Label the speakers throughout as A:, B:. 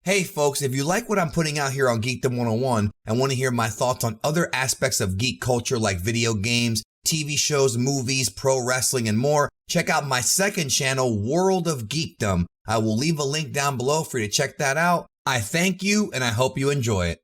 A: Hey folks, if you like what I'm putting out here on Geekdom 101 and want to hear my thoughts on other aspects of geek culture like video games, TV shows, movies, pro wrestling, and more, check out my second channel, World of Geekdom. I will leave a link down below for you to check that out. I thank you and I hope you enjoy it.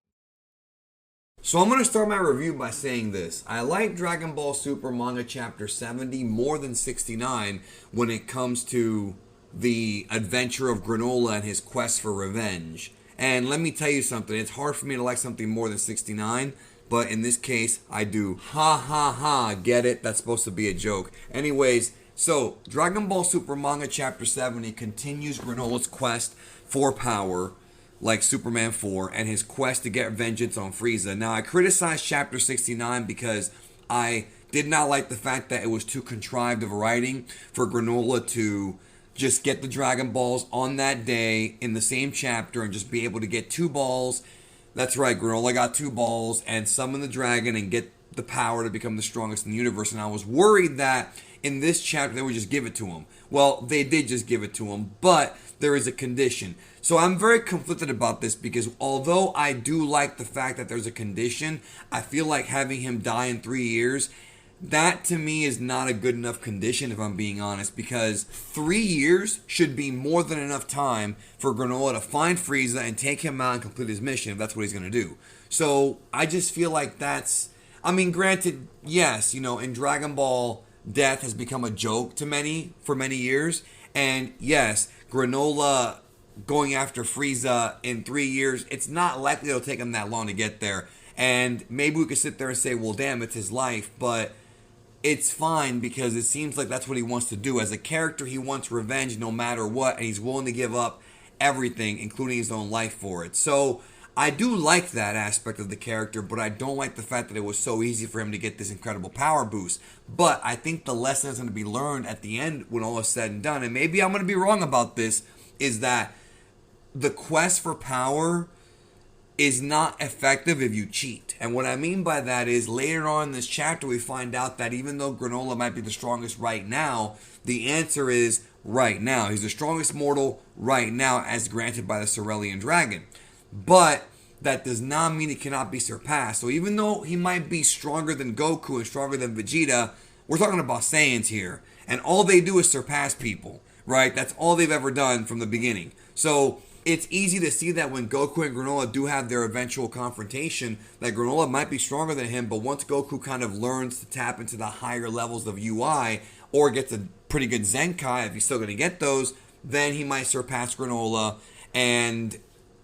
A: So I'm going to start my review by saying this. I like Dragon Ball Super Manga Chapter 70 more than 69 when it comes to the adventure of Granolah and his quest for revenge. And let me tell you something, it's hard for me to like something more than 69, but in this case, I do. Ha ha ha, get it? That's supposed to be a joke. Anyways, so Dragon Ball Super Manga Chapter 70 continues Granolah's quest for power, like Superman 4, and his quest to get vengeance on Frieza. Now, I criticized Chapter 69 because I did not like the fact that it was too contrived of writing for Granolah to just get the Dragon Balls on that day in the same chapter and just be able to get 2 balls. That's right, Granolah got 2 balls and summon the dragon and get the power to become the strongest in the universe. And I was worried that in this chapter they would just give it to him. Well, they did just give it to him, but there is a condition. So I'm very conflicted about this because although I do like the fact that there's a condition, I feel like having him die in 3 years, that to me is not a good enough condition, if I'm being honest, because 3 years should be more than enough time for Granolah to find Frieza and take him out and complete his mission if that's what he's going to do. So I just feel like that's, I mean, granted, yes, you know, in Dragon Ball, death has become a joke to many for many years, and yes, Granolah going after Frieza in 3 years, it's not likely it'll take him that long to get there. And maybe we could sit there and say, well, damn, it's his life, but it's fine because it seems like that's what he wants to do. As a character, he wants revenge no matter what, and he's willing to give up everything, including his own life for it. So I do like that aspect of the character, but I don't like the fact that it was so easy for him to get this incredible power boost. But I think the lesson is going to be learned at the end when all is said and done, and maybe I'm going to be wrong about this, is that the quest for power is not effective if you cheat. And what I mean by that is later on in this chapter we find out that even though Granolah might be the strongest right now, the answer is right now. He's the strongest mortal right now as granted by the Cerulean Dragon. But that does not mean he cannot be surpassed. So even though he might be stronger than Goku and stronger than Vegeta, we're talking about Saiyans here. And all they do is surpass people, right? That's all they've ever done from the beginning. So it's easy to see that when Goku and Granolah do have their eventual confrontation, that Granolah might be stronger than him, but once Goku kind of learns to tap into the higher levels of UI, or gets a pretty good Zenkai, if he's still going to get those, then he might surpass Granolah, and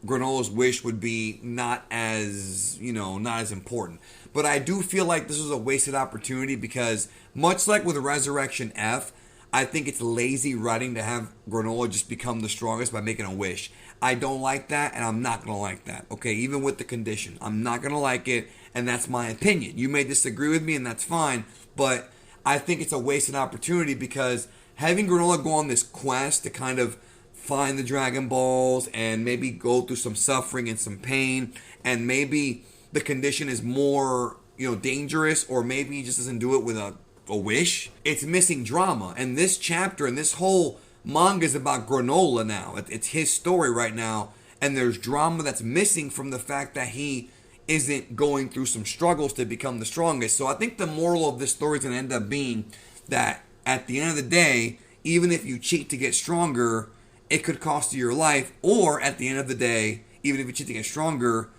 A: Granolah's wish would be not as important. But I do feel like this was a wasted opportunity because, much like with Resurrection F, I think it's lazy writing to have Granolah just become the strongest by making a wish. I don't like that, and I'm not going to like that, okay? Even with the condition. I'm not going to like it, and that's my opinion. You may disagree with me, and that's fine, but I think it's a wasted opportunity because having Granolah go on this quest to kind of find the Dragon Balls and maybe go through some suffering and some pain, and maybe the condition is more, dangerous, or maybe he just doesn't do it with a wish. It's missing drama, and this chapter and this whole manga is about Granolah now. It's his story right now, and there's drama that's missing from the fact that he isn't going through some struggles to become the strongest. So I think the moral of this story is going to end up being that at the end of the day, even if you cheat to get stronger, it could cost you your life, or at the end of the day, even if you cheat to get stronger,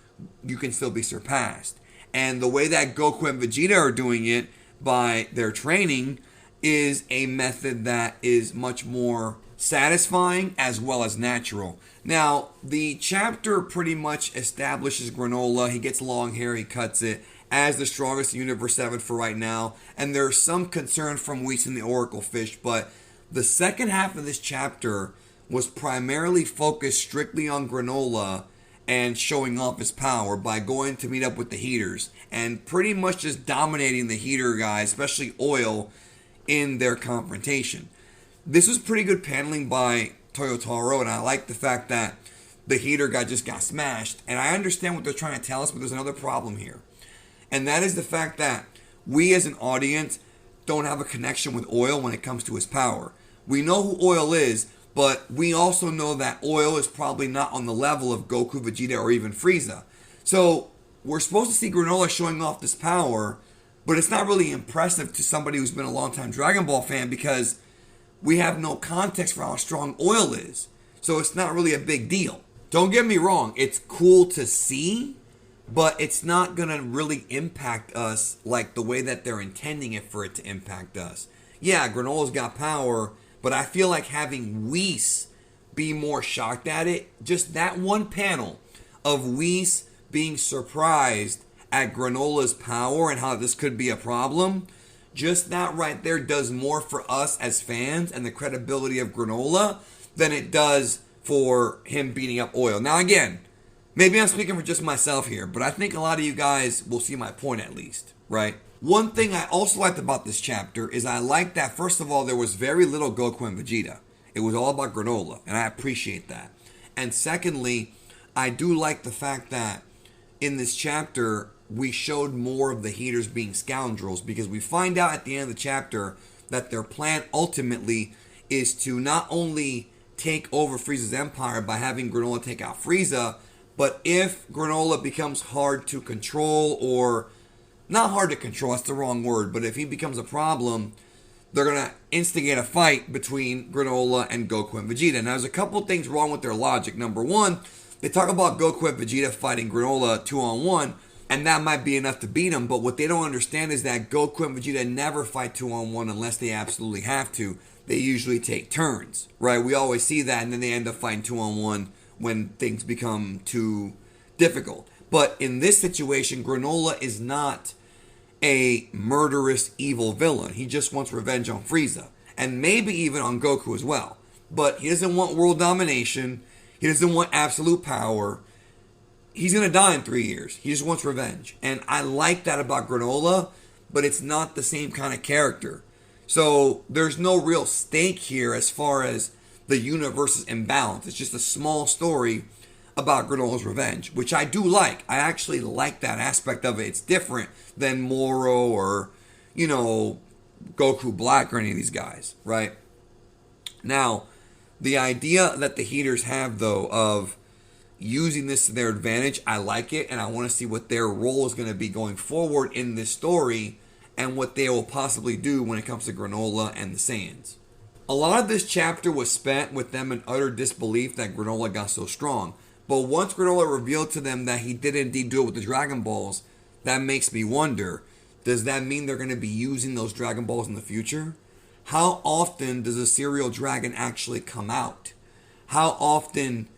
A: you can still be surpassed. And the way that Goku and Vegeta are doing it by their training is a method that is much more satisfying as well as natural. Now, the chapter pretty much establishes Granolah. He gets long hair, he cuts it, as the strongest in Universe 7 for right now. And there's some concern from Whis and the Oracle Fish, but the second half of this chapter was primarily focused strictly on Granolah and showing off his power by going to meet up with the Heaters and pretty much just dominating the Heater guys, especially Oil, in their confrontation. This was pretty good paneling by Toyotaro, and I like the fact that the Heater guy just got smashed. And I understand what they're trying to tell us, but there's another problem here. And that is the fact that we as an audience don't have a connection with Oil when it comes to his power. We know who Oil is, But we also know that oil is probably not on the level of Goku, Vegeta, or even Frieza. So we're supposed to see Granolah showing off this power, but it's not really impressive to somebody who's been a longtime Dragon Ball fan because we have no context for how strong oil is. So it's not really a big deal. Don't get me wrong, it's cool to see, but it's not going to really impact us like the way that they're intending it for it to impact us. Yeah, Granolah's got power, but I feel like having Whis be more shocked at it, just that one panel of Whis being surprised at Granolah's power and how this could be a problem, just that right there does more for us as fans and the credibility of Granolah than it does for him beating up oil. Now again, maybe I'm speaking for just myself here, but I think a lot of you guys will see my point at least, right? One thing I also liked about this chapter is I liked that, first of all, there was very little Goku and Vegeta. It was all about Granolah, and I appreciate that. And secondly, I do like the fact that in this chapter, we showed more of the Heaters being scoundrels, because we find out at the end of the chapter that their plan ultimately is to not only take over Frieza's empire by having Granolah take out Frieza, but if Granolah becomes hard to control, or not hard to control, that's the wrong word, but if he becomes a problem, they're going to instigate a fight between Granolah and Goku and Vegeta. Now, there's a couple things wrong with their logic. Number one, they talk about Goku and Vegeta fighting Granolah 2-on-1, and that might be enough to beat him, but what they don't understand is that Goku and Vegeta never fight 2-on-1 unless they absolutely have to. They usually take turns, right? We always see that, and then they end up fighting 2-on-1 when things become too difficult. But in this situation, Granolah is not a murderous, evil villain. He just wants revenge on Frieza, and maybe even on Goku as well. But he doesn't want world domination. He doesn't want absolute power. He's going to die in 3 years. He just wants revenge. And I like that about Granolah, but it's not the same kind of character. So there's no real stake here as far as the universe is imbalanced. It's just a small story about Granolah's revenge, which I do like. I actually like that aspect of it. It's different than Moro or, Goku Black or any of these guys, right? Now, the idea that the Heaters have, though, of using this to their advantage, I like it, and I want to see what their role is going to be going forward in this story and what they will possibly do when it comes to Granolah and the Saiyans. A lot of this chapter was spent with them in utter disbelief that Granolah got so strong. But once Granolah revealed to them that he did indeed do it with the Dragon Balls, that makes me wonder, does that mean they're going to be using those Dragon Balls in the future? How often does a serial dragon actually come out? How often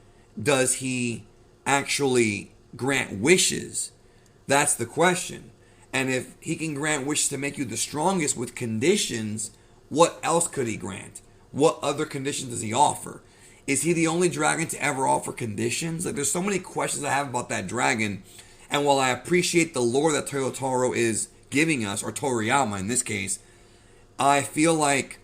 A: does he actually grant wishes? That's the question. And if he can grant wishes to make you the strongest with conditions, what else could he grant? What other conditions does he offer? Is he the only dragon to ever offer conditions? Like, there's so many questions I have about that dragon. And while I appreciate the lore that Toyotaro is giving us, or Toriyama in this case, I feel like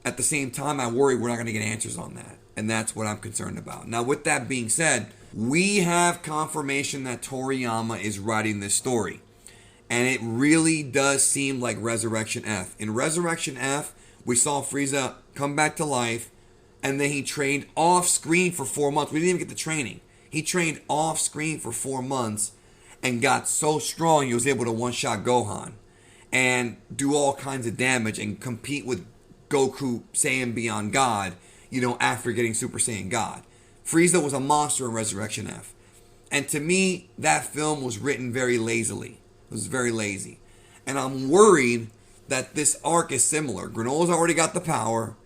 A: at the same time I worry we're not going to get answers on that. And that's what I'm concerned about. Now, with that being said, we have confirmation that Toriyama is writing this story. And it really does seem like Resurrection F. In Resurrection F, we saw Frieza come back to life, and then he trained off screen for 4 months. We didn't even get the training. He trained off screen for 4 months and got so strong he was able to one-shot Gohan and do all kinds of damage and compete with Goku Saiyan Beyond God, after getting Super Saiyan God. Frieza was a monster in Resurrection F. And to me, that film was written very lazily. It was very lazy. And I'm worried that this arc is similar. Granolah's already got the power.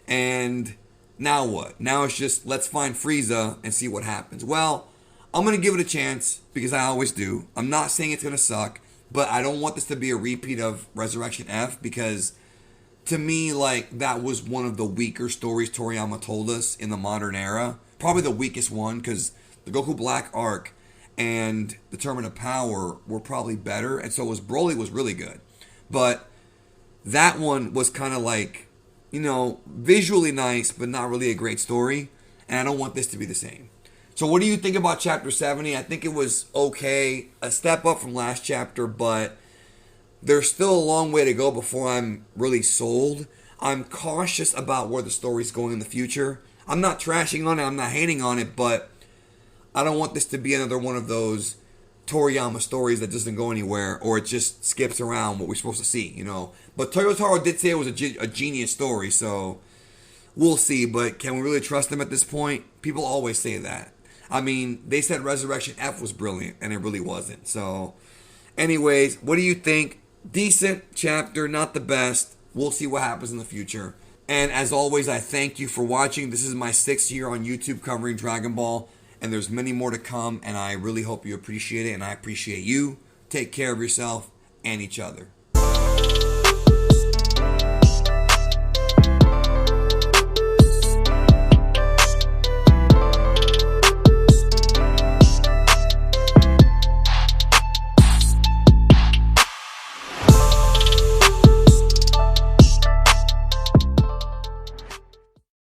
A: And now what? Now it's just, let's find Frieza and see what happens. Well, I'm going to give it a chance because I always do. I'm not saying it's going to suck. But I don't want this to be a repeat of Resurrection F because to me, that was one of the weaker stories Toriyama told us in the modern era. Probably the weakest one because the Goku Black arc and the Tournament of Power were probably better, and so was Broly was really good. But that one was kind of visually nice, but not really a great story, and I don't want this to be the same. So what do you think about Chapter 70? I think it was okay, a step up from last chapter, but there's still a long way to go before I'm really sold. I'm cautious about where the story's going in the future. I'm not trashing on it, I'm not hating on it, but I don't want this to be another one of those Toriyama stories that doesn't go anywhere, or it just skips around what we're supposed to see, But Toyotaro did say it was a genius story, so we'll see. But can we really trust them at this point? People always say that. I mean, they said Resurrection F was brilliant, and it really wasn't. So, anyways, what do you think? Decent chapter, not the best. We'll see what happens in the future. And as always, I thank you for watching. This is my 6th year on YouTube covering Dragon Ball. And there's many more to come, and I really hope you appreciate it, and I appreciate you. Take care of yourself and each other.